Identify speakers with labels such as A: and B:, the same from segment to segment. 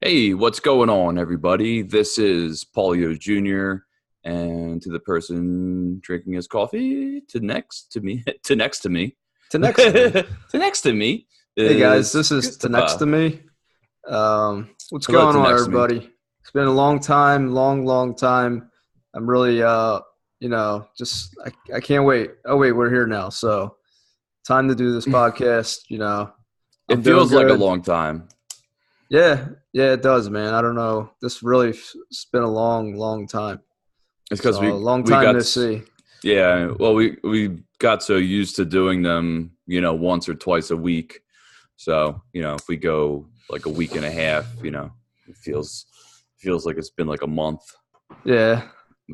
A: Hey, what's going on, everybody? This is Paulio Jr. And to the person drinking his coffee to next to me, to next to me,
B: To next to me.
A: to next to me
B: Hey guys,
A: is
B: this is to next
A: Christopher.
B: to me. What's
A: Hello,
B: going
A: to
B: on,
A: next to me.
B: everybody? It's been a long time, long time. I'm really, I can't wait. Oh wait, we're here now. So time to do this podcast. I'm
A: It
B: doing
A: feels like a
B: good.
A: long time.
B: Yeah, it does, man. I don't know. This really, it's been a long time.
A: It's because
B: So a long
A: we
B: time
A: got
B: no see.
A: yeah. Well, we got so used to doing them, once or twice a week. So if we go like a week and a half, it feels like it's been like a month.
B: Yeah,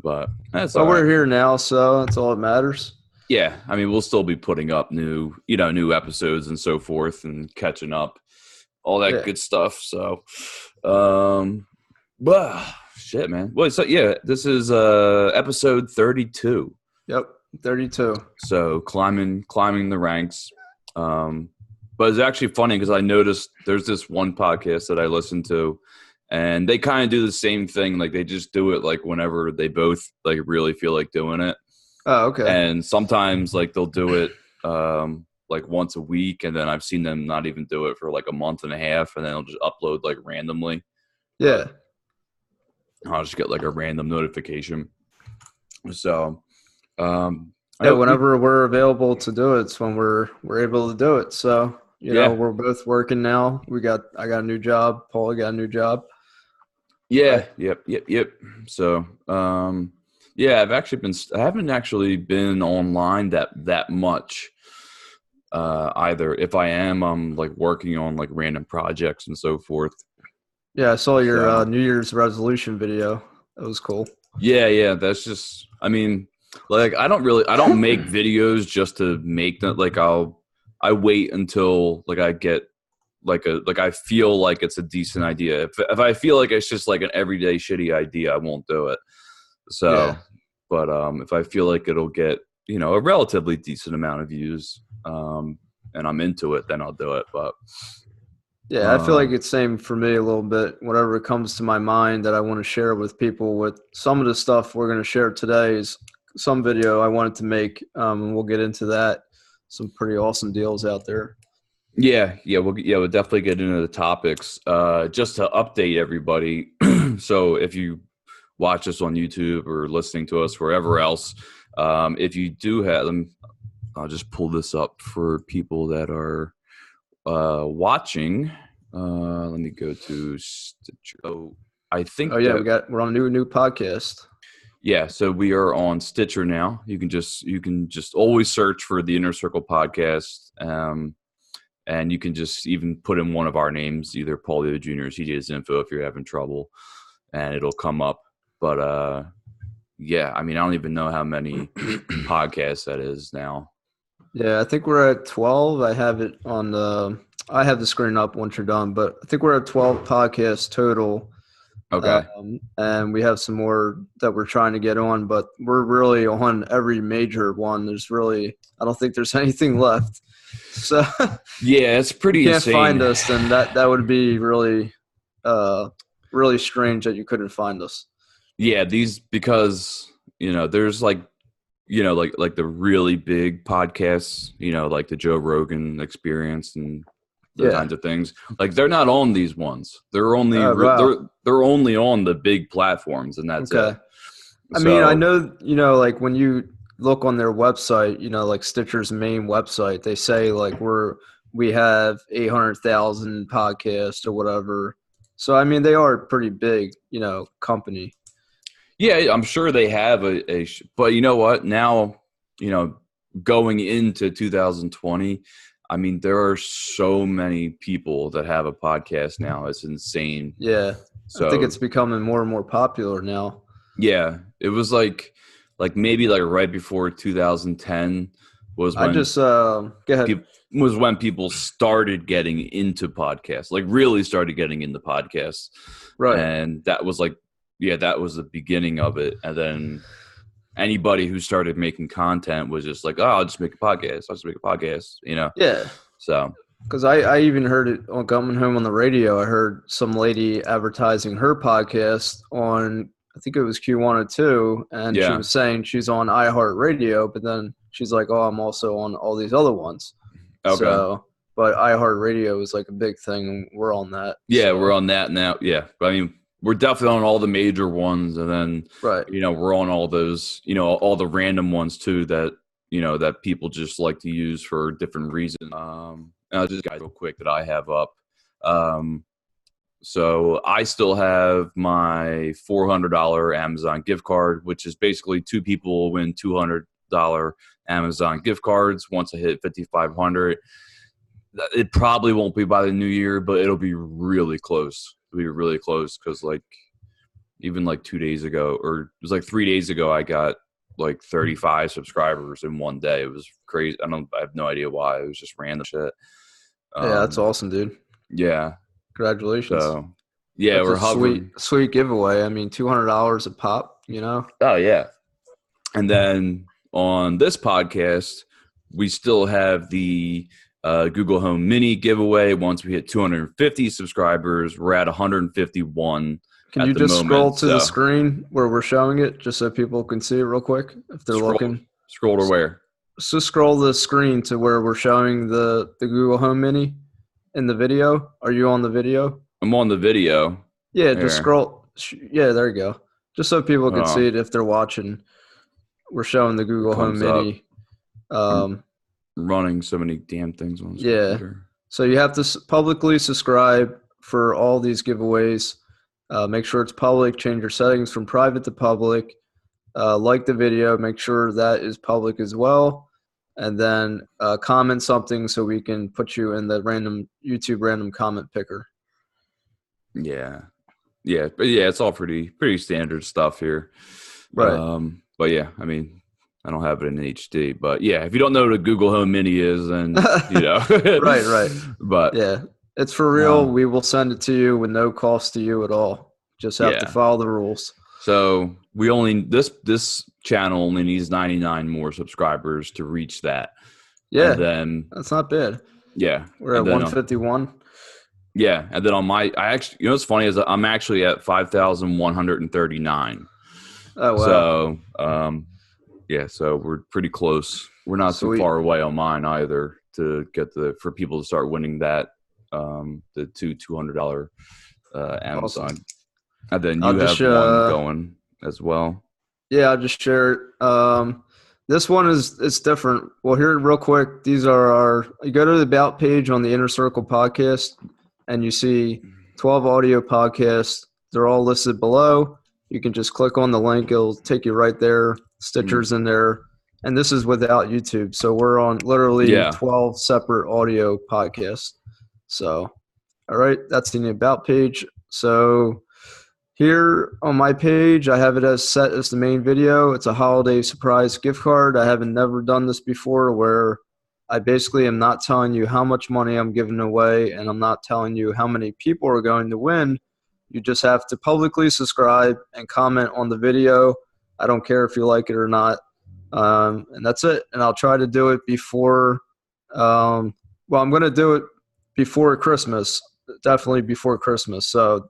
A: But that's
B: but
A: all right.
B: we're here now, so that's all that matters.
A: Yeah, I mean, we'll still be putting up new episodes and so forth, and catching up, all that
B: Yeah.
A: good stuff. So, um, but shit, man. Well, so yeah, this is episode 32.
B: Yep. 32.
A: So climbing the ranks. Um, but it's actually funny because I noticed there's this one podcast that I listen to, and they kind of do the same thing. Like they just do it like whenever they both like really feel like doing it.
B: Oh, okay.
A: And sometimes like they'll do it like once a week, and then I've seen them not even do it for like a month and a half, and then they'll just upload like randomly. Like
B: Yeah.
A: I'll just get like a random notification. So
B: Yeah,
A: we
B: whenever we're available to do it, it's when we're able to do it. So,
A: yeah,
B: we're both working now. I got a new job. Paula got a new job.
A: yeah,
B: But
A: yep. So yeah, I haven't actually been online that much. Either if I am, I'm like working on like random projects and so forth.
B: yeah, I saw your
A: So
B: New Year's resolution video. That was cool.
A: yeah. That's just, I mean, like I don't make videos just to make them. Like I wait until like I get like I feel like it's a decent idea. If I feel like it's just like an everyday shitty idea, I won't do it.
B: Yeah.
A: So, but if I feel like it'll get a relatively decent amount of views, and I'm into it, then I'll do it. But
B: Yeah, I feel like
A: um,
B: it's same for me a little bit. Whatever comes to my mind that I want to share with people. With some of the stuff we're going to share today is some video I wanted to make, and we'll get into that. Some pretty awesome deals out there.
A: we'll definitely get into the topics. Just to update everybody, so if you watch us on YouTube or listening to us wherever else, if you do have them, I'll just pull this up for people that are watching. Let me go to Stitcher. Oh, I
B: Oh
A: think
B: yeah,
A: that
B: we're on a new podcast.
A: yeah. So we are on Stitcher now. You can just always search for the Inner Circle Podcast. And you can just even put in one of our names, either Paulio Jr. or CJ's Info, if you're having trouble, and it'll come up. But yeah, I mean, I don't even know how many podcasts that is now.
B: Yeah, I think we're at 12. I have it on the. I have the screen up once you're done, but I think we're at 12 podcasts total,
A: Okay.
B: and we have some more that we're trying to get on. But we're really on every major one. There's really, I don't think there's anything left. So
A: Yeah, it's
B: you
A: pretty
B: can't
A: insane.
B: find us, then that would be really, really strange that you couldn't find us.
A: Yeah, these because there's like the really big podcasts, like the Joe Rogan Experience and those
B: Yeah.
A: kinds of things. Like they're not on these ones.
B: Wow.
A: They're only on the big platforms, and that's it.
B: Okay. I mean, I
A: So
B: know, like when you look on their website, like Stitcher's main website, they say like we have 800,000 podcasts or whatever. So I mean, they are a pretty big, company.
A: yeah, I'm sure they have but you know what? Now, you know, going into 2020, I mean, there are so many people that have a podcast now. It's insane.
B: Yeah. I think
A: So
B: it's becoming more and more popular now.
A: yeah, it was like maybe like right before 2010 was
B: I
A: when
B: just go ahead.
A: people started getting into podcasts, like really started getting into podcasts,
B: Right.
A: and that was like yeah, that was the beginning of it. And then anybody who started making content was just like, oh, I'll just make a podcast. I'll just make a podcast,
B: Yeah.
A: So
B: Because I even heard it on coming home on the radio. I heard some lady advertising her podcast on, I think it was Q102, and she
A: Yeah.
B: was saying she's on iHeartRadio, but then she's like, oh, I'm also on all these other ones.
A: Okay.
B: So, but iHeartRadio is like a big thing, and we're on that.
A: Yeah,
B: So.
A: we're on that now. Yeah. I mean, we're definitely on all the major ones, and then,
B: Right.
A: we're on all those, all the random ones too that, that people just like to use for different reasons. And I'll just guys real quick that I have up. So I still have my $400 Amazon gift card, which is basically two people win $200 Amazon gift cards once I hit 5,500. It probably won't be by the new year, but it'll be really close. It'll be really close because even 2 days ago, or it was 3 days ago, I got 35 subscribers in one day. It was crazy. I have no idea why. It was just random shit.
B: Yeah, that's awesome, dude.
A: Yeah.
B: Congratulations.
A: So, yeah,
B: that's
A: we're
B: a
A: hovering.
B: sweet giveaway. I mean, $200 a pop,
A: Oh, yeah. And then on this podcast, we still have the Google Home Mini giveaway. Once we hit 250 subscribers, we're at 151.
B: Can you just scroll to the screen where we're showing it just so people can see it real quick if they're looking?
A: Scroll to where?
B: So scroll the screen to where we're showing the Google Home Mini in the video. Are you on the video?
A: I'm on the video.
B: Yeah, just scroll. Yeah, there you go. Just so people can see it if they're watching. We're showing the Google Home Mini.
A: I'm running so many damn things on this computer.
B: So you have to publicly subscribe for all these giveaways. Make sure it's public. Change your settings from private to public. Like the video. Make sure that is public as well. And then comment something so we can put you in the YouTube random comment picker.
A: Yeah. Yeah. But yeah, it's all pretty standard stuff here.
B: Right.
A: But yeah, I mean, I don't have it in HD. But yeah, if you don't know what a Google Home Mini is, then,
B: Right.
A: But
B: yeah, it's for real. We will send it to you with no cost to you at all. Just have to follow the rules.
A: So this channel only needs 99 more subscribers to reach that.
B: Yeah.
A: And then
B: that's not bad.
A: Yeah.
B: We're at 151.
A: Yeah. And then on I actually, what's funny is I'm actually at 5,139.
B: Oh, wow.
A: So, yeah, so we're pretty close. We're not too far away on mine either to get for people to start winning that, the $200 Amazon. Awesome. And then you have one going as well.
B: Yeah, I'll just share it. This one it's different. Well, here real quick, these are you go to the About page on the Inner Circle podcast, and you see 12 audio podcasts. They're all listed below. You can just click on the link. It'll take you right there. Stitcher's in there. And this is without YouTube. So we're on literally 12 separate audio podcasts. So, all right, that's the About page. So here on my page, I have it as set as the main video. It's a holiday surprise gift card. I haven't never done this before where I basically am not telling you how much money I'm giving away, and I'm not telling you how many people are going to win. You just have to publicly subscribe and comment on the video. I don't care if you like it or not. And that's it. And I'll try to do it before I'm going to do it before Christmas, definitely before Christmas. So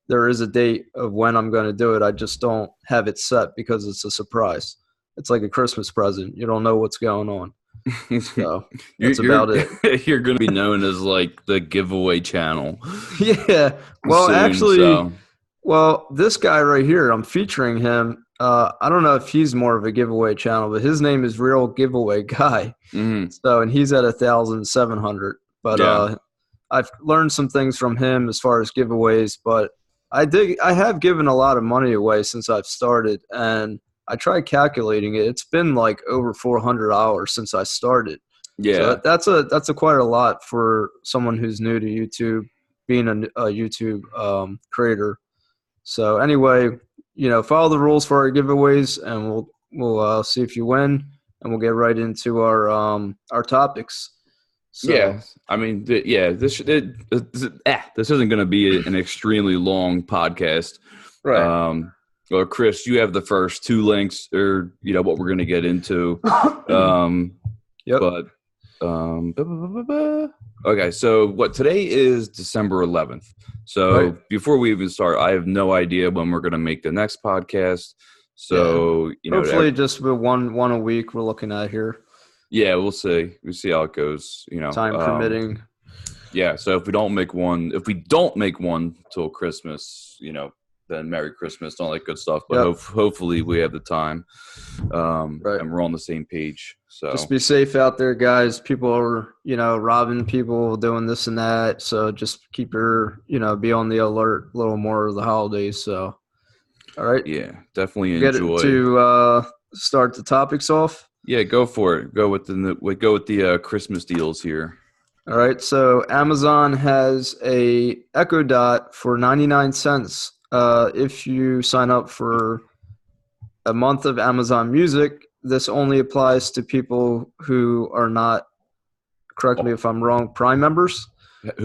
B: there is a date of when I'm going to do it. I just don't have it set because it's a surprise. It's like a Christmas present. You don't know what's going on. So that's about it.
A: You're going to be known as like the giveaway channel.
B: Yeah. Well, well, this guy right here, I'm featuring him. I don't know if he's more of a giveaway channel, but his name is Real Giveaway Guy.
A: Mm-hmm.
B: So, and he's at 1,700. But I've learned some things from him as far as giveaways. But I have given a lot of money away since I've started, and I tried calculating it. It's been like over $400 since I started.
A: Yeah,
B: so that's quite a lot for someone who's new to YouTube, being a YouTube creator. So anyway, follow the rules for our giveaways, and we'll see if you win, and we'll get right into our topics. So,
A: yeah, I mean, this isn't going to be an extremely long podcast,
B: right?
A: Well, Chris, you have the first two links, or what we're going to get into.
B: Yep.
A: But Okay, so today is December 11th. So
B: Right.
A: before we even start, I have no idea when we're going to make the next podcast. So,
B: Hopefully just with one a week we're looking at here.
A: yeah, we'll see. We'll see how it goes,
B: Time permitting.
A: Yeah, so if we don't make one till Christmas, then Merry Christmas, all that good stuff. But hopefully we have the time,
B: Right.
A: and we're on the same page. So
B: just be safe out there, guys. People are, robbing people, doing this and that. So just keep your, be on the alert a little more of the holidays. So, all right.
A: Yeah, definitely
B: Get
A: enjoy.
B: it to start the topics off.
A: Yeah, go for it. Go with the Christmas deals here.
B: All right. So Amazon has a Echo Dot for 99 cents. If you sign up for a month of Amazon Music, this only applies to people who are not, correct me if I'm wrong, Prime members.
A: If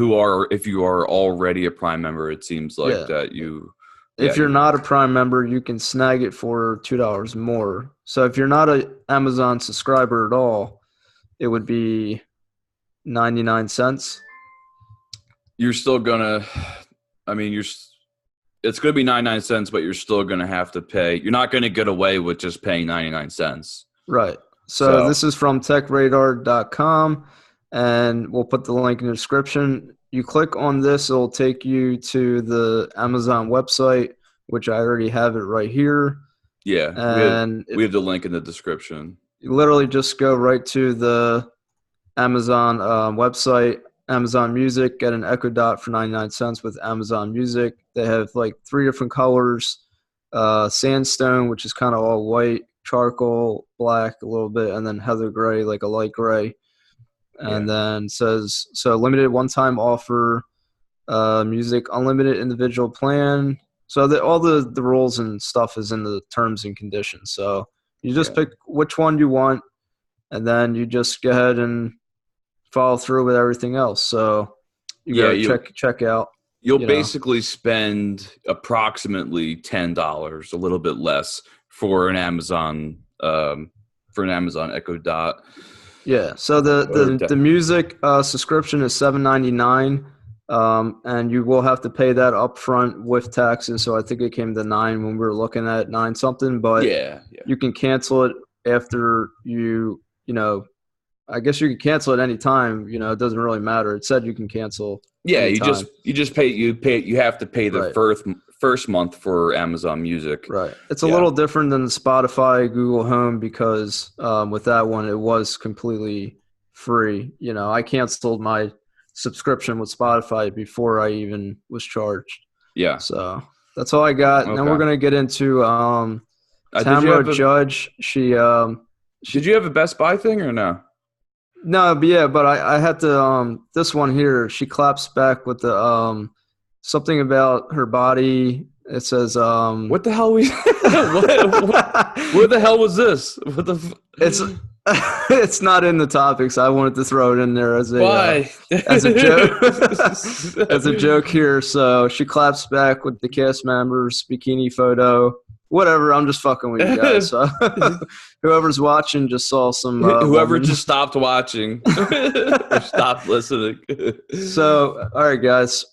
A: you are already a Prime member, it seems like that you.
B: If you're not a Prime member, you can snag it for $2 more. So if you're not an Amazon subscriber at all, it would be 99 cents.
A: You're still gonna, it's gonna be 99 cents, but you're still gonna have to pay. You're not gonna get away with just paying 99 cents.
B: Right. So this is from techradar.com, and we'll put the link in the description. You click on this, it'll take you to the Amazon website, which I already have it right here.
A: Yeah,
B: and
A: we have the link in the description.
B: You literally just go right to the Amazon website, Amazon Music, get an Echo Dot for 99 cents with Amazon Music. They have like 3 different colors, sandstone, which is kind of all white, charcoal, black a little bit, and then heather gray, like a light gray. And then says, so limited one-time offer, music, unlimited individual plan. So all the rules and stuff is in the terms and conditions. So you just pick which one you want, and then you just go ahead and follow through with everything else. So you go check out.
A: You'll basically spend approximately $10, a little bit less, for an Amazon Echo Dot.
B: Yeah. So the music subscription is $7.99, and you will have to pay that upfront with taxes. So I think it came to $9 when we were looking at 9 something. But you can cancel it after you. I guess you can cancel at any time. It doesn't really matter. It said you can cancel.
A: Yeah, anytime. you just pay. You have to pay the first month for Amazon Music.
B: Right. It's a little different than the Spotify, Google Home, because with that one it was completely free. I canceled my subscription with Spotify before I even was charged. Yeah. So that's all I got. Okay. Then we're gonna get into Tamara Judge. She
A: did you have a Best Buy thing or no?
B: No, but I had to this one here. She claps back with the something about her body. It says
A: what the hell where the hell was this? What the
B: it's not in the topics. I wanted to throw it in there as a as a joke as a joke here. So she claps back with the cast members bikini photo. Whatever, I'm just fucking with you guys. So whoever's watching just saw some.
A: Whoever just stopped watching or stopped listening.
B: So, all right, guys,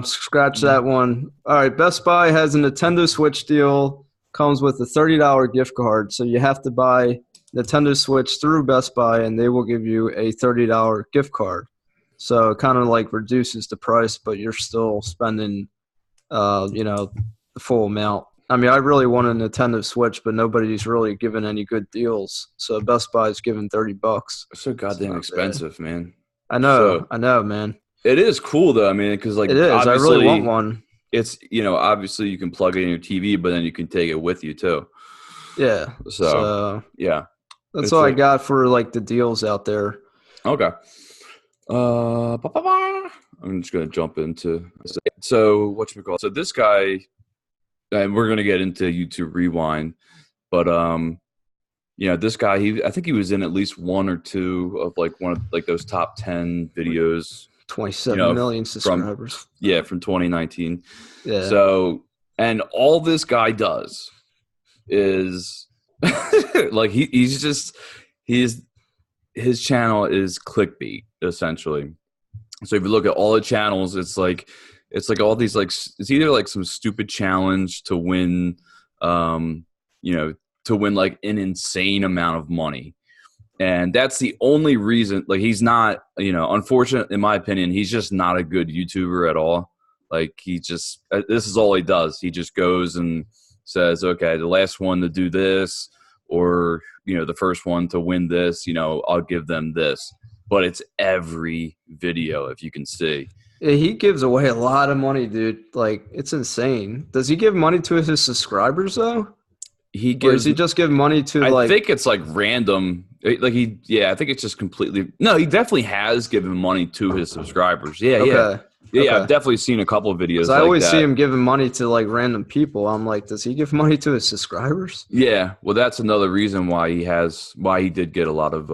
B: scratch that one. All right, Best Buy has a Nintendo Switch deal. Comes with a $30 gift card, so you have to buy Nintendo Switch through Best Buy, and they will give you a $30 gift card. So it kind of like reduces the price, but you're still spending, the full amount. I mean, I really want a Nintendo Switch, but nobody's really giving any good deals. So Best Buy's giving $30.
A: It's so goddamn expensive, man.
B: I know, man.
A: It is cool though. I mean, because like
B: it is. I really want one.
A: It's obviously you can plug it in your TV, but then you can take it with you too.
B: Yeah.
A: So yeah,
B: that's all I got for like the deals out there.
A: Okay. I'm just gonna jump into so this guy. And we're going to get into YouTube Rewind, but this guy, I think he was in at least one or two of like those top 10 videos.
B: 27 million subscribers.
A: From 2019.
B: Yeah.
A: So, and all this guy does is like he's his channel is clickbait essentially. So if you look at all the channels, it's like all these like it's either like some stupid challenge to win, you know, to win like an insane amount of money. And that's the only reason, like, he's not, you know, unfortunate, in my opinion, he's just not a good YouTuber at all. Like, he just, this is all he does. He just goes and says, okay, the last one to do this, or, you know, the first one to win this, you know, I'll give them this. But it's every video, if you can see.
B: Yeah, he gives away a lot of money, dude. Like, it's insane. Does he give money to his subscribers, though?
A: He
B: Or
A: gives,
B: does he just give money to,
A: I
B: like...
A: think it's like random. Like I think it's just completely. No, he definitely has given money to his subscribers. Yeah,
B: Okay.
A: yeah.
B: Okay.
A: I've definitely seen a couple of videos.
B: I
A: like
B: always
A: that.
B: see him giving money to, like, random people. I'm like, does he give money to his subscribers?
A: Yeah, well, that's another reason why he did get a lot of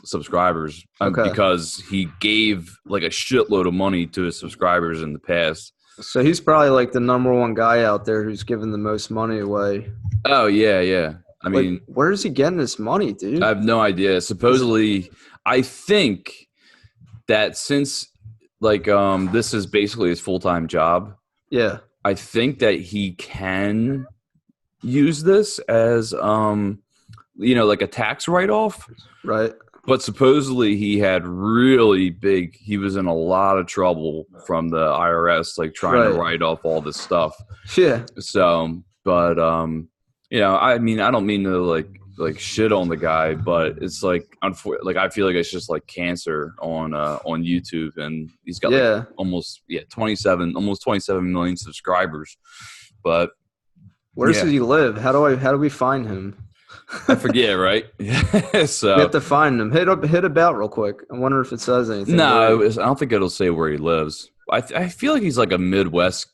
A: subscribers.
B: Okay.
A: Because he gave like a shitload of money to his subscribers in the past.
B: So he's probably, like, the number one guy out there who's giving the most money away.
A: Oh yeah. I mean,
B: like, where is he getting this money, dude?
A: I have no idea. Supposedly, I think that since like this is basically his full-time job.
B: Yeah.
A: I think that he can use this as you know, like a tax write-off.
B: Right.
A: But supposedly he had he was in a lot of trouble from the IRS, like trying to write off all this stuff.
B: Yeah.
A: So, but you know, I mean, I don't mean to like shit on the guy, but it's like I feel like it's just like cancer on YouTube, and he's got like almost 27 million subscribers. But
B: where does he live? How do we find him?
A: I forget, right? So
B: we have to find him. Hit about real quick. I wonder if it says anything.
A: No, I don't think it'll say where he lives. I feel like he's like a Midwest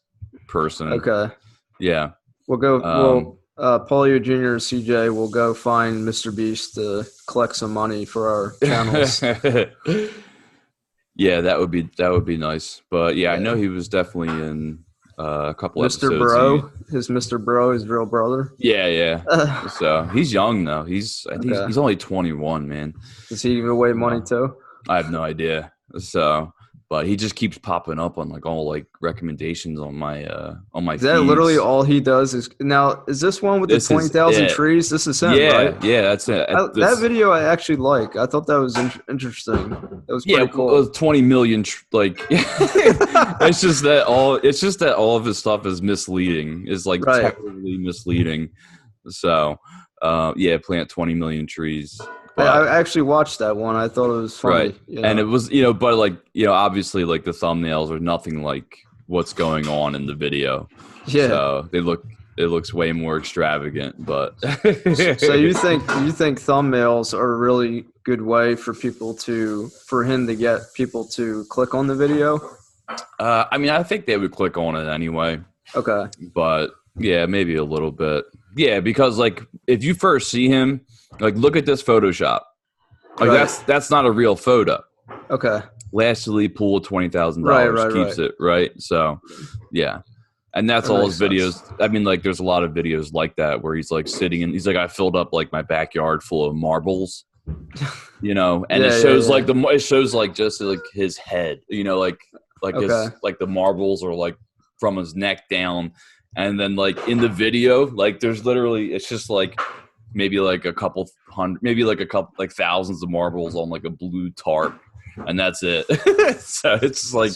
A: person.
B: Okay.
A: Yeah.
B: We'll go. Polio Jr. and CJ will go find Mr. Beast to collect some money for our channels.
A: Yeah, that would be nice. But yeah, I know he was definitely in a couple
B: Mr.
A: episodes.
B: Bro, Mr. Bro, his real brother.
A: Yeah. So he's young though. He's only 21, man.
B: Does he give away money too?
A: I have no idea. So, but he just keeps popping up on like all like recommendations on my
B: Is that
A: feeds.
B: literally all he does? Is this one with the 20,000 trees? This is him, right?
A: Yeah, that's it.
B: That video I actually like. I thought that was interesting. That was pretty cool.
A: Well, 20 million it's just that all of his stuff is misleading. Is like technically misleading. So, plant 20 million trees. But,
B: I actually watched that one. I thought it was funny.
A: Right.
B: You know?
A: And it was, you know, but like, you know, obviously like the thumbnails are nothing like what's going on in the video.
B: Yeah.
A: So it looks way more extravagant, but
B: So you think thumbnails are a really good way for him to get people to click on the video?
A: I mean, I think they would click on it anyway.
B: Okay.
A: But yeah, maybe a little bit. Yeah, because like if you first see him, like look at this Photoshop. Like that's not a real photo. Okay. Lastly, pool $20,000 keeps it, right? So, yeah. And that's all his videos. I mean, like, there's a lot of videos like that where he's like sitting and he's like, I filled up like my backyard full of marbles, you know, and it shows like just like his head, you know, like the marbles are like from his neck down. And then like in the video, like there's literally, it's just like maybe like a couple like thousands of marbles on like a blue tarp. And that's it. So it's like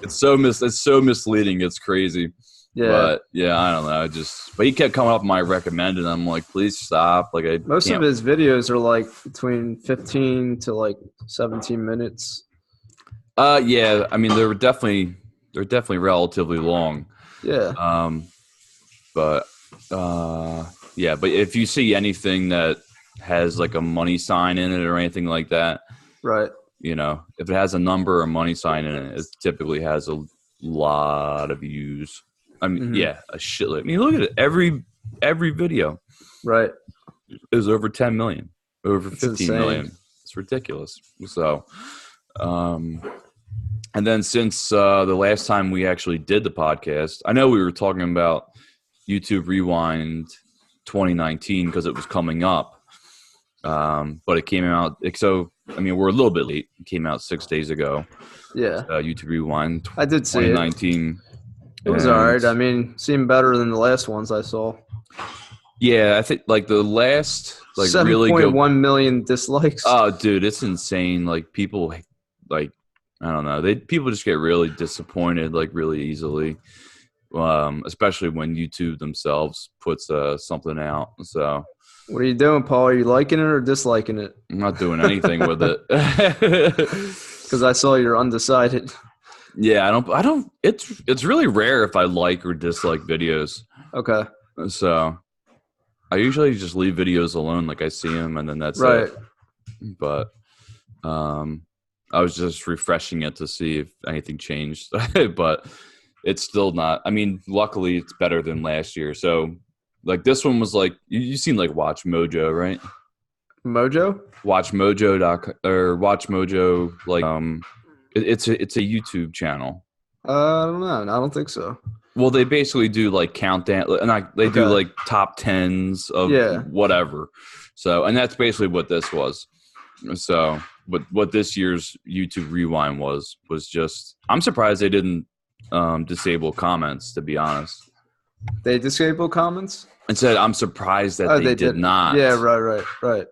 A: it's so misleading. It's crazy. Yeah. But yeah, I don't know. But he kept coming up with my recommended. I'm like, please stop. Like
B: most of his videos are like between 15 to like 17 minutes.
A: Yeah. I mean, they're definitely relatively long. Yeah. But if you see anything that has like a money sign in it or anything like that, right? You know, if it has a number or money sign in it, it typically has a lot of views. I mean, a shitload. I mean, look at it. Every video, right, is over 10 million, over 15 million. It's ridiculous. So, and then since the last time we actually did the podcast, I know we were talking about YouTube Rewind 2019 because it was coming up. But it came out. So I mean, we're a little bit late. It came out 6 days ago.
B: Yeah,
A: YouTube Rewind
B: I did see it.
A: 2019.
B: It was all right. I mean, seemed better than the last ones I saw.
A: Yeah, I think like the last like really
B: 7.1 million dislikes.
A: Oh, dude, it's insane. Like people, like I don't know, people just get really disappointed like really easily, especially when YouTube themselves puts something out. So,
B: what are you doing, Paul? Are you liking it or disliking it?
A: I'm not doing anything with it
B: because I saw you're undecided.
A: Yeah, I don't. It's really rare if I like or dislike videos.
B: Okay.
A: So I usually just leave videos alone, like I see them, and then that's
B: right.
A: it. But I was just refreshing it to see if anything changed, but it's still not. I mean, luckily it's better than last year. So like this one was like you seen like Watch Mojo, right?
B: Mojo?
A: Watch Mojo or Watch Mojo, like it's a YouTube channel.
B: I don't know. I don't think so.
A: Well, they basically do like countdown, and they do like top 10s of whatever. So, and that's basically what this was. So, what this year's YouTube Rewind was just. I'm surprised they didn't disable comments. To be honest,
B: they disabled comments.
A: And said, "I'm surprised that they did not."
B: Yeah, right.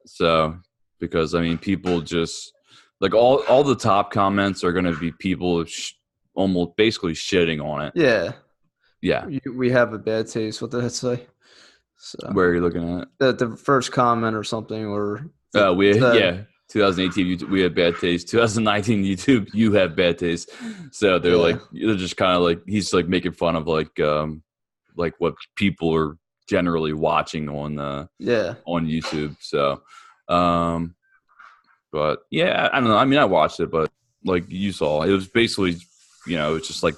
A: So, because I mean, people just like all the top comments are going to be people almost basically shitting on it.
B: Yeah.
A: Yeah.
B: We have a bad taste. What did that say? So,
A: where are you looking at?
B: The first comment or something, or
A: 2018 we had bad taste. 2019 YouTube, you have bad taste. So they're just kind of like he's like making fun of like what people are generally watching on on YouTube. So, but yeah, I don't know. I mean, I watched it, but like you saw, it was basically. It's just like,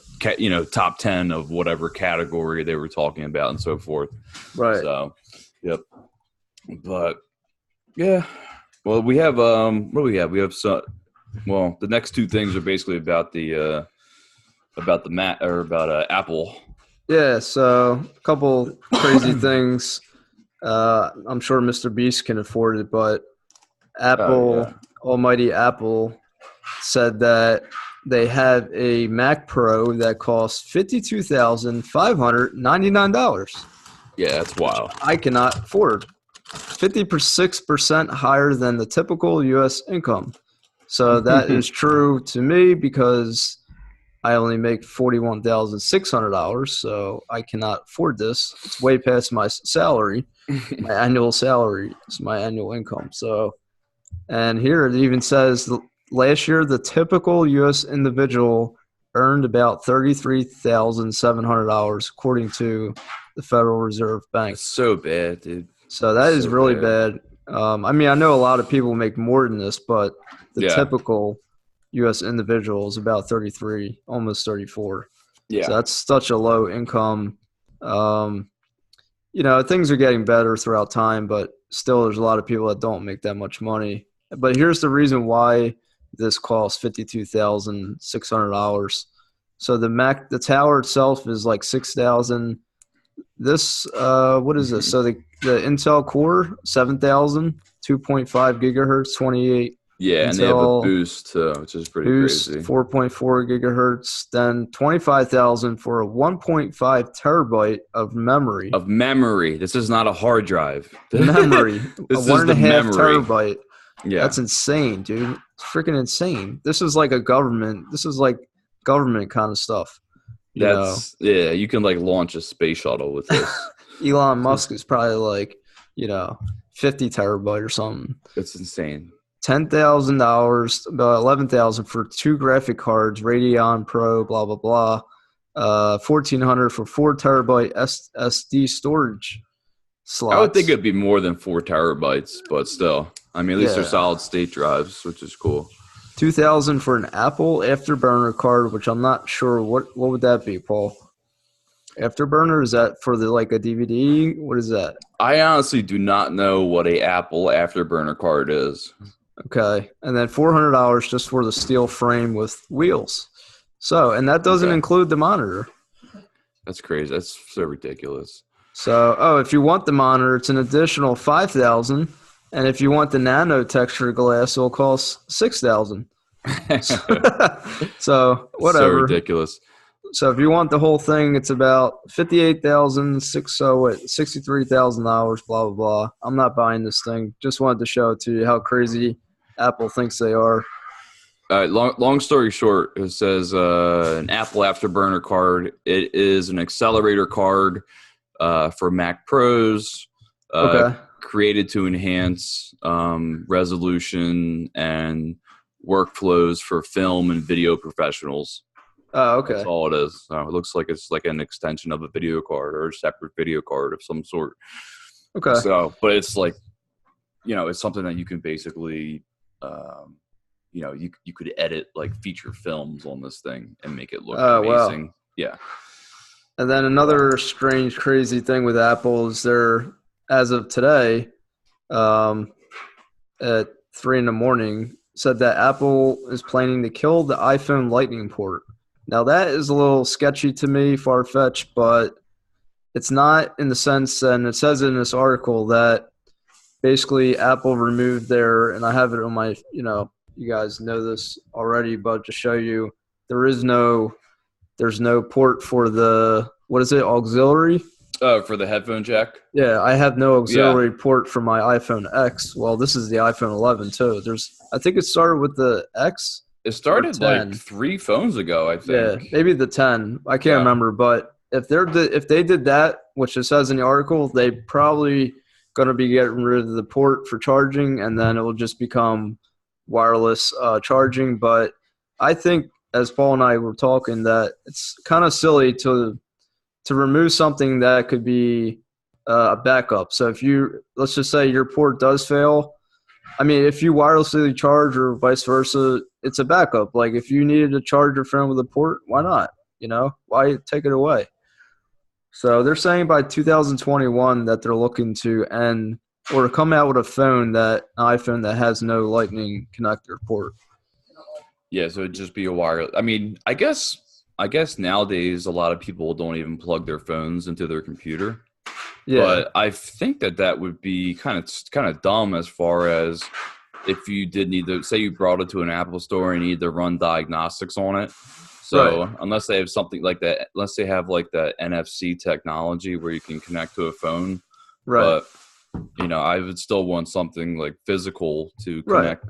A: top 10 of whatever category they were talking about and so forth.
B: Right.
A: So, yep. But, yeah. Well, we have, what do we have? We have the next two things are basically about Apple.
B: Yeah. So a couple crazy things. I'm sure Mr. Beast can afford it, but almighty Apple said that they have a MacPro that costs $52,599.
A: Yeah, that's wild.
B: I cannot afford. 56% higher than the typical U.S. income. So that is true to me because I only make $41,600, so I cannot afford this. It's way past my salary. My annual salary is my annual income. So, and here it even says last year, the typical U.S. individual earned about $33,700, according to the Federal Reserve Bank.
A: That's so bad, dude.
B: So that is really bad. I mean, I know a lot of people make more than this, but the typical U.S. individual is about 33, almost 34.
A: Yeah.
B: So that's such a low income. Things are getting better throughout time, but still there's a lot of people that don't make that much money. But here's the reason why this costs $52,600. So the tower itself is like $6,000. This what is this? So the Intel Core 7,000, 2.5 gigahertz, 28.
A: Yeah, and they have a boost too, which is pretty crazy. 4.4
B: gigahertz, then 25,000 for a 1.5 terabyte of memory.
A: Of memory. This is not a hard drive.
B: Memory.
A: This
B: a 1.5
A: memory.
B: terabyte.
A: Yeah.
B: That's insane, dude. It's freaking insane. This is like government kind of stuff.
A: Yeah, you can like launch a space shuttle with this.
B: Elon Musk is probably like, 50 terabyte or something.
A: It's insane.
B: $10,000, about $11,000 for 2 graphic cards, Radeon Pro, blah blah blah. $1,400 for 4 terabyte SSD storage slots.
A: I would think it'd be more than 4 terabytes, but still, I mean, at least they're solid state drives, which is cool.
B: $2,000 for an Apple Afterburner card, which I'm not sure what would that be, Paul. Afterburner, is that for a DVD? What is that?
A: I honestly do not know what a Apple Afterburner card is.
B: Okay, and then $400 just for the steel frame with wheels. So, and that doesn't include the monitor.
A: That's crazy. That's so ridiculous.
B: So, if you want the monitor, it's an additional $5,000 And if you want the nano texture glass, it'll cost $6,000. So
A: So
B: whatever.
A: ridiculous.
B: So if you want the whole thing, it's about $63,000, blah blah blah. I'm not buying this thing. Just wanted to show it to you how crazy Apple thinks they are.
A: Long story short, it says an Apple Afterburner card. It is an accelerator card for Mac Pros,
B: Okay.
A: created to enhance resolution and workflows for film and video professionals.
B: Oh,
A: That's
B: okay.
A: all it is. It looks like it's like an extension of a video card or a separate video card of some sort.
B: Okay.
A: So, but it's like, it's something that you can basically, you could edit like feature films on this thing and make it look amazing.
B: Wow.
A: Yeah.
B: And then another strange, crazy thing with Apple is they're, as of today, at 3 a.m, said that Apple is planning to kill the iPhone Lightning port. Now that is a little sketchy to me, far-fetched, but it's not in the sense, and it says in this article that basically Apple removed their, and I have it on my, you guys know this already, but to show you, there's no port for the, what is it, auxiliary?
A: For the headphone jack.
B: Yeah, I have no
A: Yeah.
B: auxiliary port for my iPhone X. Well, this is the iPhone 11 too. I think it started with the X.
A: It started
B: 10.
A: like 3 phones ago, I think.
B: Yeah, maybe the 10. I can't remember, but if they did that, which it says in the article, they probably going to be getting rid of the port for charging, and then it will just become wireless charging. But I think, as Paul and I were talking, that it's kind of silly to remove something that could be a backup. So if let's just say your port does fail, I mean, if you wirelessly charge or vice versa, it's a backup. Like if you needed to charge your phone with a port, why not? Why take it away? So they're saying by 2021 that they're looking to end or come out with an iPhone that has no Lightning connector port.
A: Yeah, so it'd just be a wireless. I mean, I guess nowadays a lot of people don't even plug their phones into their computer. Yeah. But I think that would be kind of dumb as far as if you did need to, say you brought it to an Apple store and you need to run diagnostics on it. So unless they have something like that, unless they have like the NFC technology where you can connect to a phone. Right. But, I would still want something like physical to connect,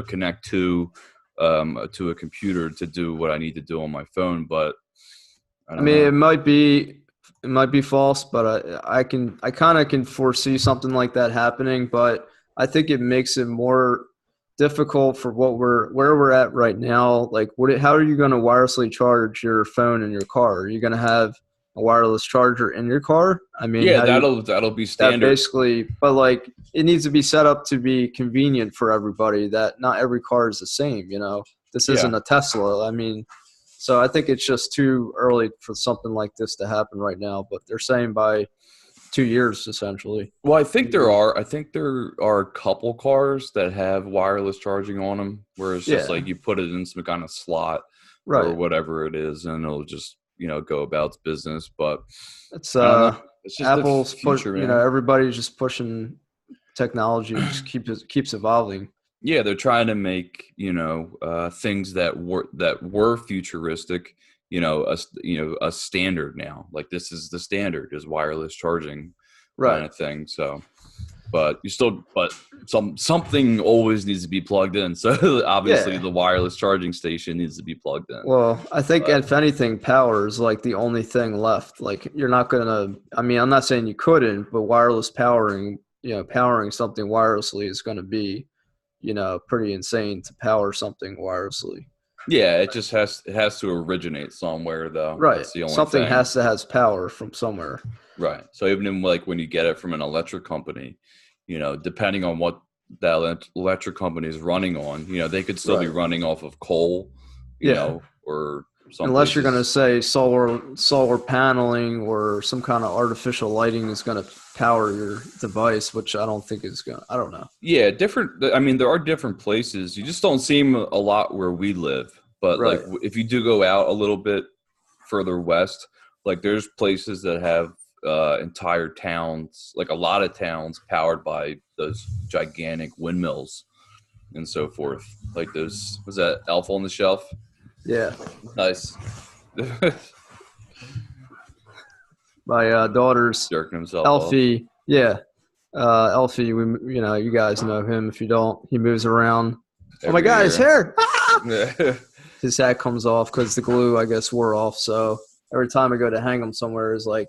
A: connect to a computer to do what I need to do on my phone. But I mean,
B: it might be false, but I kind of can foresee something like that happening. But I think it makes it more difficult for where we're at right now. Like, how are you going to wirelessly charge your phone in your car? Are you going to have a wireless charger in your car? I mean,
A: yeah, that'll be standard.
B: Basically, but like it needs to be set up to be convenient for everybody. That not every car is the same. This isn't a Tesla. I mean. So I think it's just too early for something like this to happen right now. But they're saying by 2 years, essentially.
A: Well, I think there are a couple cars that have wireless charging on them, where it's just like you put it in some kind of slot or whatever it is, and it'll just go about its business. But
B: it's just Apple's future, everybody's just pushing technology, just keeps evolving.
A: Yeah, they're trying to make things that were futuristic, a standard now. Like this is the standard is wireless charging, kind of thing. So, but something always needs to be plugged in. So obviously the wireless charging station needs to be plugged in.
B: Well, I think if anything, power is like the only thing left. Like you're not gonna. I mean, I'm not saying you couldn't, but wireless powering something wirelessly is going to be. Pretty insane to power something wirelessly.
A: Yeah, it has to originate somewhere though.
B: Right.
A: That's the only
B: something
A: thing.
B: has power from somewhere.
A: Right. So even in like when you get it from an electric company, depending on what that electric company is running on, they could still be running off of coal, or something.
B: Unless you're going to say solar paneling or some kind of artificial lighting is going to power your device, which I don't think is going to, I don't know.
A: Yeah, there are different places. You just don't see them a lot where we live. But like if you do go out a little bit further west, like there's places that have entire towns, like a lot of towns, powered by those gigantic windmills and so forth. Like those, was that Elf on the Shelf?
B: Yeah.
A: Nice.
B: My daughter's
A: Jerking himself off.
B: Elfie. Yeah. Elfie, you guys know him. If you don't, he moves around. Oh my God, his hair! Ah! His hat comes off because the glue, I guess, wore off. So every time I go to hang him somewhere, it's like,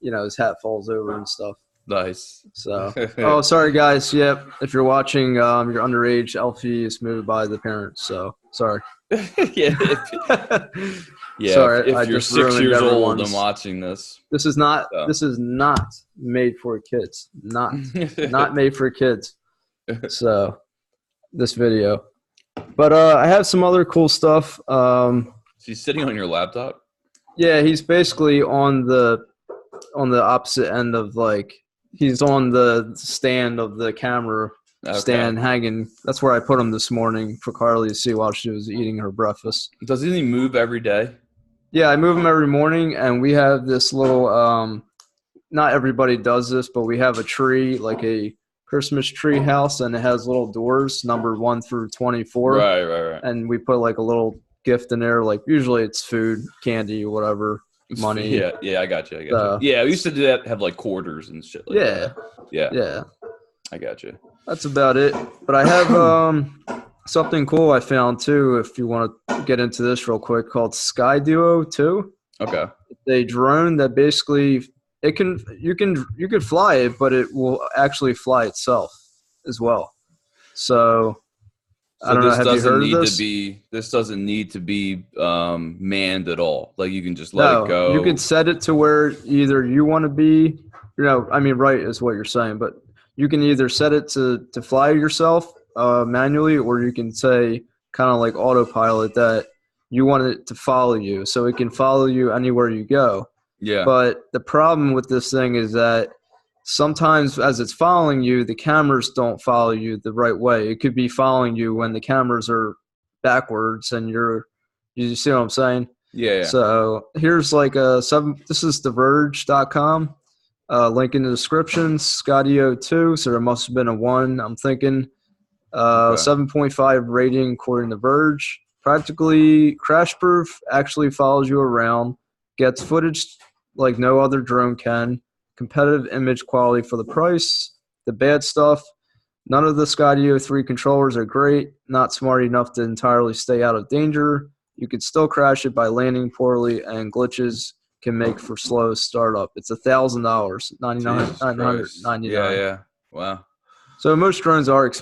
B: his hat falls over and stuff.
A: Nice.
B: So, oh, sorry guys. Yep. If you're watching, you're underage. Elfie is moved by the parents. So sorry.
A: Yeah. Yeah.
B: Sorry,
A: if you're 6 years old and watching this,
B: this is not made for kids. Not made for kids. So this video, but I have some other cool stuff.
A: He's sitting on your laptop.
B: Yeah, he's basically on the opposite end of, like, he's on the stand of the camera stand hanging. That's where I put him this morning for Carly to see while she was eating her breakfast.
A: Does he move every day?
B: Yeah, I move him every morning, and we have this little not everybody does this, but we have a tree, like a Christmas tree house, and it has little doors numbered 1 through 24.
A: Right.
B: And we put like a little gift in there, like usually it's food, candy, whatever. Money.
A: Yeah, I got you. Yeah, we used to do that, have like quarters and shit like that. Yeah. I got you.
B: That's about it. But I have something cool I found too, if you want to get into this real quick, called Sky Duo 2.
A: Okay.
B: It's a drone that basically you could fly it, but it will actually fly itself as well. So I don't know. Have you heard of this?
A: This doesn't need to be manned at all. Like you can just let it go.
B: You can set it to where either you want to be. Right is what you're saying, but you can either set it to fly yourself manually, or you can say kind of like autopilot that you want it to follow you, so it can follow you anywhere you go.
A: Yeah.
B: But the problem with this thing is that sometimes as it's following you, the cameras don't follow you the right way. It could be following you when the cameras are backwards and you see what I'm saying?
A: Yeah.
B: So here's like this is TheVerge.com. Link in the description, Skydio 2. So there must have been a 1, I'm thinking. 7.5 rating according to Verge. Practically crash proof, actually follows you around, gets footage like no other drone can. Competitive image quality for the price. The bad stuff: none of the Skydio 3 controllers are great, not smart enough to entirely stay out of danger. You could still crash it by landing poorly, and glitches can make for slow startup. It's $1,000, $999.
A: Yeah. Wow.
B: So most drones are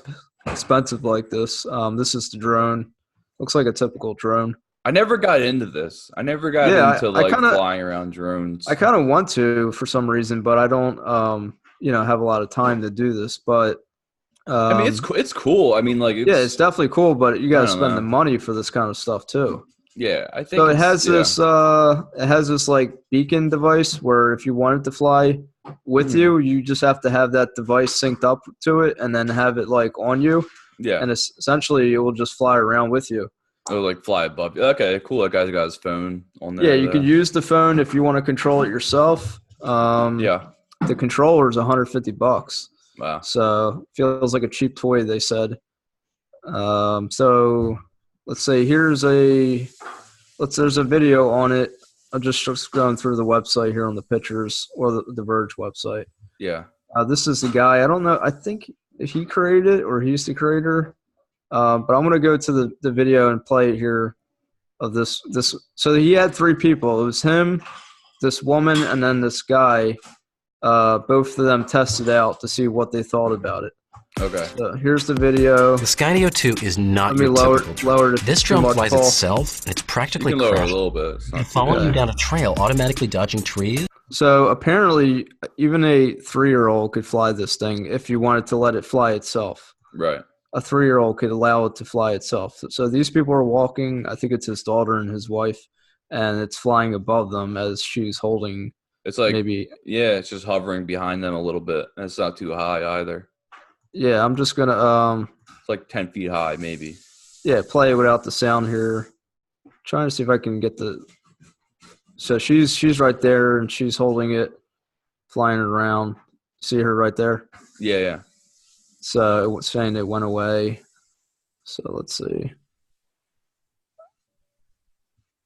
B: expensive like this. This is the drone. Looks like a typical drone.
A: I never got into this. I never got into flying around drones.
B: I kind of want to for some reason, but I don't, have a lot of time to do this. But
A: it's cool. I mean, like,
B: it's definitely cool, but you got to spend the money for this kind of stuff too.
A: Yeah, I think
B: so. It has this like beacon device where if you want it to fly with you, you just have to have that device synced up to it and then have it like on you.
A: Yeah,
B: and essentially it will just fly around with you.
A: Oh, like fly above you. Okay, cool. That guy's got his phone on there.
B: Yeah, you could use the phone if you want to control it yourself. The controller is $150.
A: Wow.
B: So feels like a cheap toy, they said. So let's say there's a video on it. I'm just going through the website here on the pictures, or the Verge website.
A: Yeah.
B: This is the guy. I don't know. I think he created it or he's the creator. But I'm going to go to the video and play it here of this. So he had 3 people. It was him, this woman, and then this guy. Both of them tested out to see what they thought about it.
A: Okay.
B: So here's the video.
C: The Skydio 2 is not your typical drone. This drone flies itself, and it's practically
A: you can lower it a little bit.
C: Following you down a trail, automatically dodging trees.
B: So apparently, even a 3-year-old could fly this thing if you wanted to let it fly itself.
A: Right.
B: A 3-year-old could allow it to fly itself. So these people are walking. I think it's his daughter and his wife, and it's flying above them as she's holding.
A: It's like it's just hovering behind them a little bit. And it's not too high either.
B: Yeah, I'm just gonna
A: it's like 10 feet high, maybe.
B: Yeah, play it without the sound here. Trying to see if I can get the. So she's right there and she's holding it. flying around. See her right there?
A: Yeah.
B: So it was saying it went away. So let's see.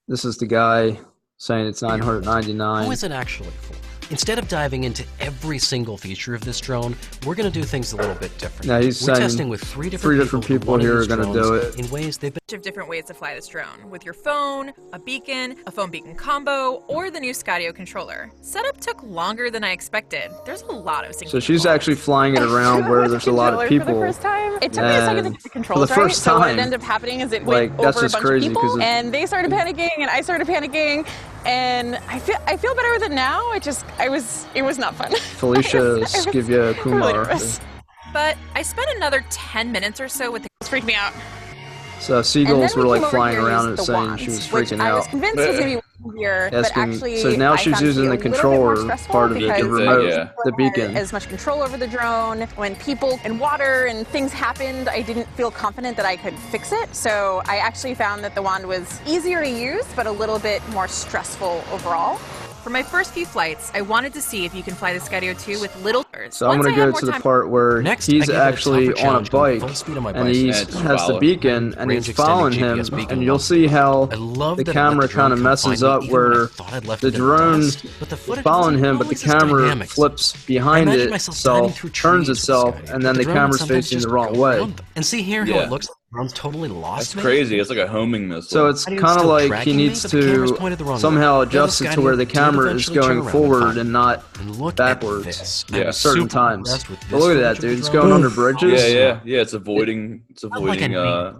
B: This is the guy saying it's $999.
C: Who is it actually for? Instead of diving into every single feature of this drone, we're going to do things a little bit different.
B: Now he's
C: we're
B: saying
C: testing with three different
B: people here are going to do it.
C: In ways they've been
D: of different ways to fly this drone, with your phone, a phone beacon combo, or the new Skydio controller. Setup took longer than I expected. There's a lot of syncing.
B: So she's actually flying it around where there's a lot of people.
E: For the first time, it took me a second to get the controls
B: for the first
E: right.
B: time,
E: so what ended up happening is it went over a bunch of people, and they started panicking, and I started panicking, and I feel better with it now. It was not fun.
B: Felicia Skivia Kumar.
E: Really
D: but I spent another 10 minutes or so with the.
E: It freaked me out.
B: So seagulls were like flying around and saying she was freaking out.
E: I was convinced it was going to be easier, but actually,
B: so now she's using the controller part of it, the remote, the beacon.
E: As much control over the drone. When people and water and things happened, I didn't feel confident that I could fix it. So I actually found that the wand was easier to use, but a little bit more stressful overall.
D: For my first few flights, I wanted to see if you can fly the Skydio 2 with little birds.
B: So I'm going to go to the part where he's actually on a bike, and he has the beacon, and he's following him, and you'll see how the camera kind of messes up where the drone is following him, but the camera flips behind itself, turns itself, and then the camera's facing the wrong way.
C: And see here how it looks like the drone's totally lost.
A: That's crazy. It's like a homing missile.
B: So it's kind of like he needs to somehow adjust it to where the camera is going forward and not backwards at certain times. But look at that, dude. It's going under bridges.
A: Yeah. It's avoiding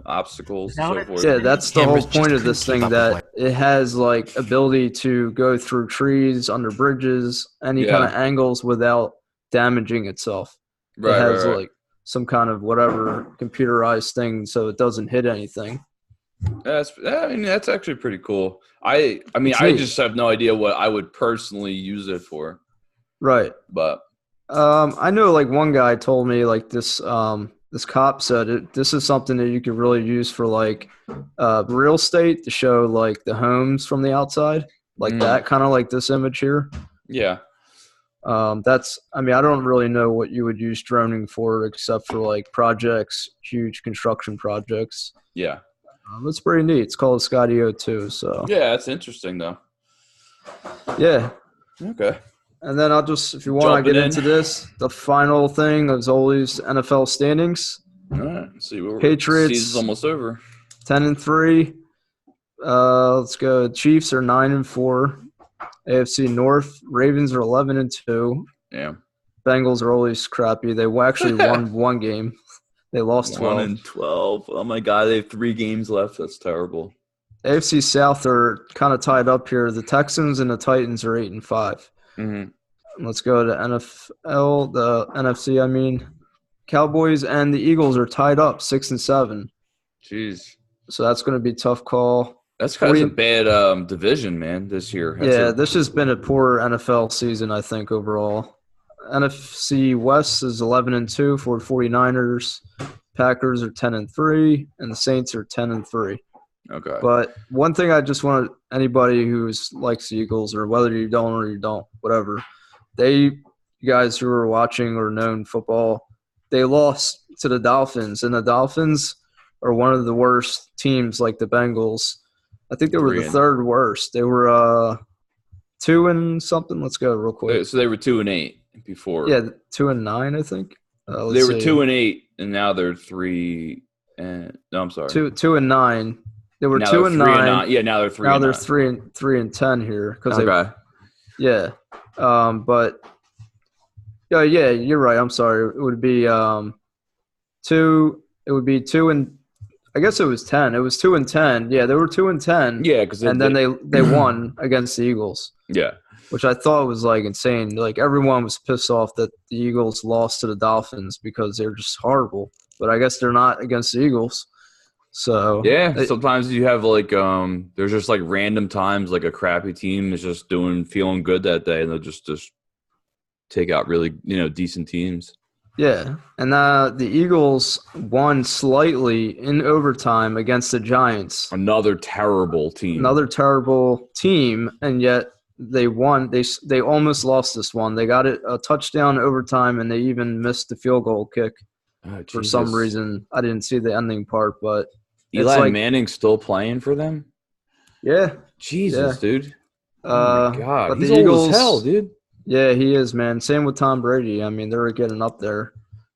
A: obstacles and so forth.
B: Yeah, that's the whole point of this thing, that it has like ability to go through trees, under bridges, any kind of angles without damaging itself. It has like some kind of whatever computerized thing so it doesn't hit anything.
A: That's actually pretty cool. I just have no idea what I would personally use it for.
B: Right.
A: But
B: I know like one guy told me like this cop said this is something that you could really use for like real estate, to show like the homes from the outside, like that, kind of like this image here.
A: Yeah.
B: I don't really know what you would use droning for except for like projects, huge construction projects.
A: Yeah.
B: It's pretty neat. It's called Skydio 2. So
A: yeah, that's interesting though.
B: Yeah.
A: Okay.
B: And then I'll just, if you want, I get into this. The final thing is always NFL standings.
A: All right. Let's see,
B: Patriots.
A: Season's almost over.
B: 10-3. Let's go. Chiefs are 9-4. AFC North, Ravens are 11-2.
A: Yeah.
B: Bengals are always crappy. They actually won one game. They lost 12.
A: 1-12. Oh my God, they have 3 games left. That's terrible.
B: AFC South are kind of tied up here. The Texans and the Titans are 8-5.
A: Mm-hmm.
B: Let's go to NFL, the NFC. I mean, Cowboys and the Eagles are tied up 6-7.
A: Jeez.
B: So that's going to be a tough call.
A: That's kind of a bad division, man, this year.
B: This has been a poor NFL season, I think, overall. NFC West is 11-2 for 49ers. Packers are 10-3, and the Saints are 10-3.
A: Okay.
B: But one thing I just want anybody who likes the Eagles, or whether you don't or you don't, whatever, you guys who are watching or known football, they lost to the Dolphins, and the Dolphins are one of the worst teams, like the Bengals. I think they were the third worst. They were 2-something. Let's go real quick.
A: So they were 2-8 before.
B: Yeah, 2-9, I think.
A: They were 2-8, and now they're 3. No, I'm sorry.
B: 2-9. They were 2-9.
A: Yeah, now they're 3.
B: Now they're 3-10 here.
A: Okay.
B: But yeah, you're right. I'm sorry. It would be 2. It would be 2 and. I guess it was 10. It was 2-10. Yeah, they were 2-10.
A: Yeah, because
B: then they won against the Eagles.
A: Yeah,
B: which I thought was like insane. Like everyone was pissed off that the Eagles lost to the Dolphins because they're just horrible. But I guess they're not against the Eagles. So
A: yeah, sometimes you have like there's just like random times like a crappy team is just feeling good that day, and they'll just take out really decent teams.
B: Yeah, and the Eagles won slightly in overtime against the Giants.
A: Another terrible team,
B: and yet they won. They almost lost this one. They got it a touchdown overtime, and they even missed the field goal kick for some reason. I didn't see the ending part, but
A: Eli Manning's still playing for them?
B: Yeah.
A: Jesus,
B: yeah.
A: dude. Oh, my God.
B: But
A: He's
B: the Eagles,
A: old as hell, dude.
B: Yeah, he is, man. Same with Tom Brady. I mean, they're getting up there.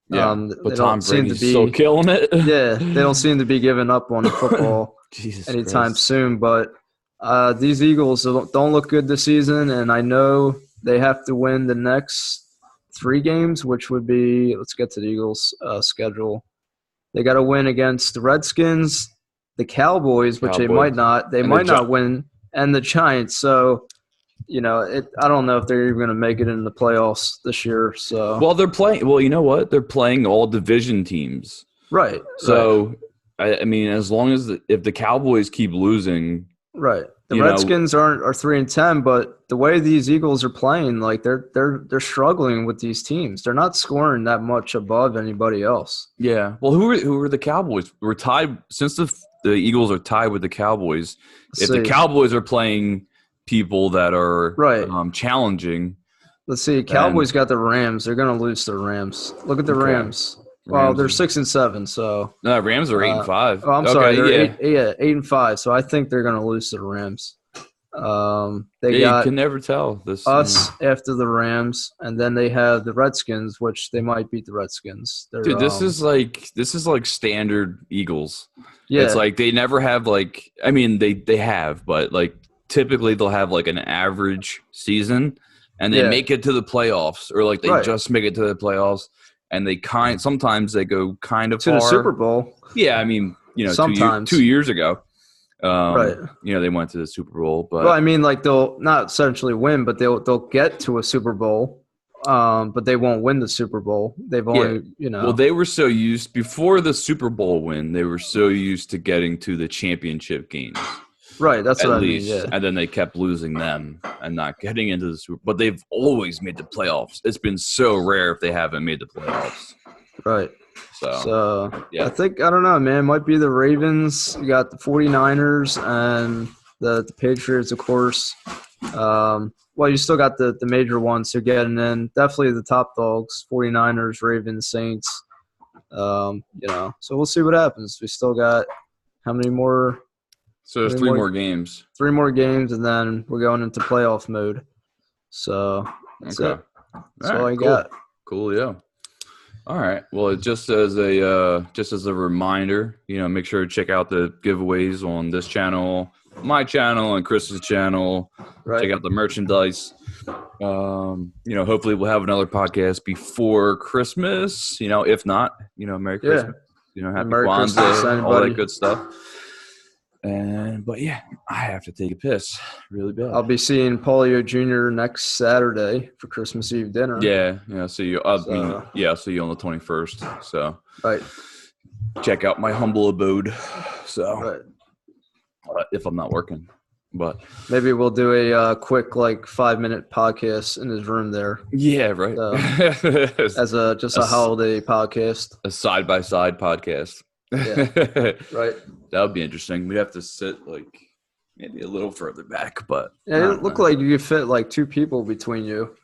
A: Yeah, but Tom Brady's still killing it.
B: Yeah, they don't seem to be giving up on football anytime
A: Christ.
B: soon. But these Eagles don't look good this season, and I know they have to win the next 3 games, which would be – let's get to the Eagles' schedule. They got to win against the Redskins, the Cowboys, which they might not. They might not win, and the Giants. So – I don't know if they're even going to make it in the playoffs this year. So,
A: well, they're playing. Well, you know what? They're playing all division teams,
B: right?
A: So, right. I mean, as long as if the Cowboys keep losing,
B: right? The Redskins are 3-10, but the way these Eagles are playing, like they're struggling with these teams. They're not scoring that much above anybody else.
A: Yeah. Well, who are the Cowboys? We're tied since the Eagles are tied with the Cowboys. If the Cowboys are playing people that are challenging.
B: Let's see. Cowboys got the Rams. They're going to lose the Rams. Look at the Rams. Well, they're 6-7. So
A: Rams are 8-5.
B: Oh, I'm sorry. They're 8-5. So I think they're going to lose to the Rams. They got
A: you can never tell.
B: After the Rams, and then they have the Redskins, which they might beat the Redskins.
A: Dude, this is like standard Eagles.
B: Yeah,
A: it's like they never have they have, but like. Typically, they'll have like an average season, and they make it to the playoffs, or like they just make it to the playoffs, and they sometimes they go kind of
B: to
A: far.
B: The Super Bowl.
A: Yeah, I mean,
B: sometimes
A: 2 years ago, they went to the Super Bowl, but
B: I mean, like they'll not essentially win, but they'll get to a Super Bowl, but they won't win the Super Bowl. They've only
A: Well, they were so used before the Super Bowl win. They were so used to getting to the championship games.
B: Right, that's what I mean,
A: yeah. And then they kept losing them and not getting into the Super Bowl. But they've always made the playoffs. It's been so rare if they haven't made the playoffs.
B: Right.
A: So yeah.
B: I don't know, man. It might be the Ravens. You got the 49ers and the Patriots, of course. Well, you still got the major ones who are getting in. Definitely the top dogs, 49ers, Ravens, Saints. So we'll see what happens. We still got how many more –
A: So there's 3 more games.
B: 3 more games, and then we're going into playoff mode. So that's it. That's all I got.
A: Cool, yeah. All right. Well, just as a reminder, make sure to check out the giveaways on this channel, my channel, and Chris's channel. Right. Check out the merchandise. Hopefully we'll have another podcast before Christmas. If not, Merry Christmas. Happy Kwanzaa, all that good stuff. But yeah, I have to take a piss really bad.
B: I'll be seeing Paulio Jr. next Saturday for Christmas Eve dinner.
A: Yeah. I'll see you. I'll see you on the 21st. So check out my humble abode. So if I'm not working, but
B: maybe we'll do a quick 5-minute podcast in his room there.
A: Yeah, right.
B: As a holiday podcast,
A: a side-by-side podcast.
B: Yeah, right.
A: That would be interesting. We'd have to sit maybe a little further back, but
B: it looked like you could fit 2 people between you.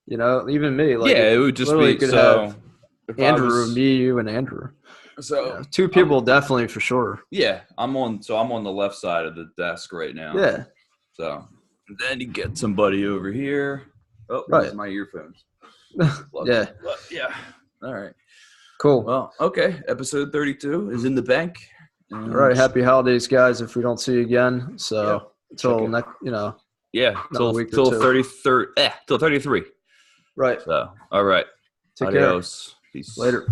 B: Even me.
A: It would just be so.
B: Andrew, me, you, and Andrew.
A: So
B: 2 people definitely for sure.
A: Yeah, I'm on the left side of the desk right now.
B: Yeah.
A: So then you get somebody over here. Oh,
B: right.
A: My earphones.
B: Yeah.
A: Yeah. All right.
B: Cool.
A: Well, okay. Episode 32 is in the bank.
B: All right. Happy holidays, guys. If we don't see you again, until next,
A: till 33.
B: Right.
A: So, all right.
B: Take
A: Adios.
B: care.
A: Peace.
B: Later.